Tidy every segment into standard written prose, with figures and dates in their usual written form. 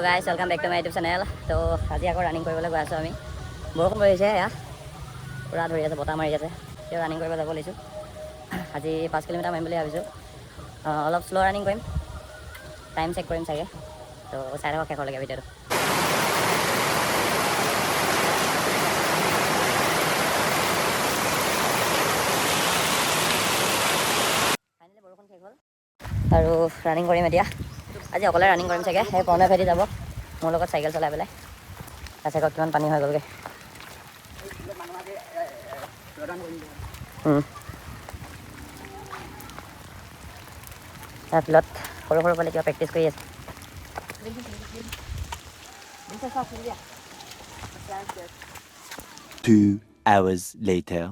Hello guys welcome back to my YouTube channel. तो आज আকৌ ৰানিং কৰিবলৈ গৈ আছোঁ আমি। বৰষুণ পৰিছে এয়া পুৰা ধৰি আছে, বতাহ মাৰি আছে। এতিয়া ৰানিং কৰিব যাব লৈছোঁ। আজি 5 কিলোমিটাৰ মাৰিম বুলি ভাবিছোঁ। অলপ স্ল' ৰানিং কৰিম, টাইম চেক কৰিম চাগে। তো চাই থাকক শেষলৈকে ভিডিঅ'টো। ফাইনেলি বৰষুণ শেষ হ'ল আৰু ৰানিং কৰিম এতিয়া। আজি অকলে ৰানিং কৰিম চাগে। সেই প্ৰণয় ভাইটি যাব মোৰ লগত চাইকেল চলাই পেলাই। চাইকেল কিমান পানী হৈ গ'লগৈ। তাৰ ফিল্ডত সৰু সৰু পোৱালি কিবা প্ৰেক্টিছ কৰি আছে। 2 hours later.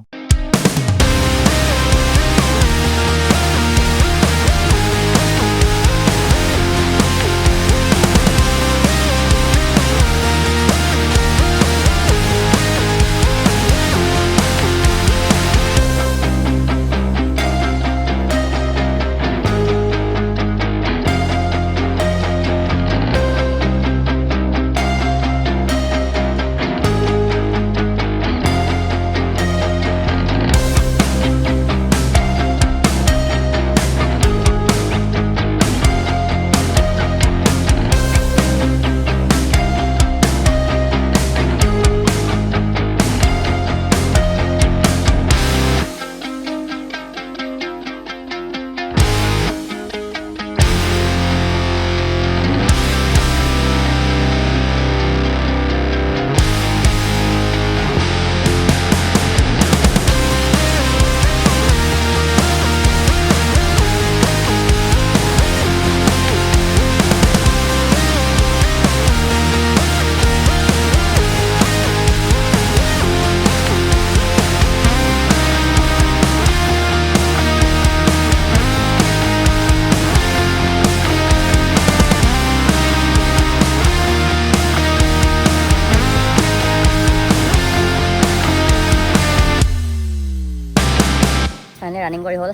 ফাইনেলি ৰানিং কৰি হ'ল,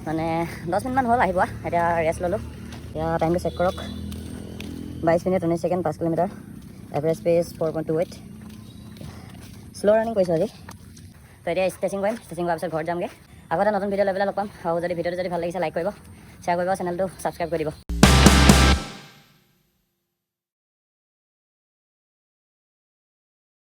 মানে 10 মিনিটমান হ'ল আহি পোৱা। এতিয়া ৰেষ্ট ল'লোঁ। এতিয়া টাইমটো চেক কৰক, 22 minute 19 second, 5 kilometre, average page 4.28। Slow' running কৰিছোঁ আজি। তো এতিয়া ষ্ট্ৰেচিং কৰিম। ষ্ট্ৰেচিং কৰাৰ পিছত ঘৰত যামগৈ। আকৌ এটা নতুন ভিডিঅ' লৈ পেলাই লগ পাম। আৰু যদি ভিডিঅ'টো যদি ভাল লাগিছে লাইক কৰিব, শ্বেয়াৰ কৰিব, চেনেলটো ছাবস্ক্ৰাইব কৰি দিব।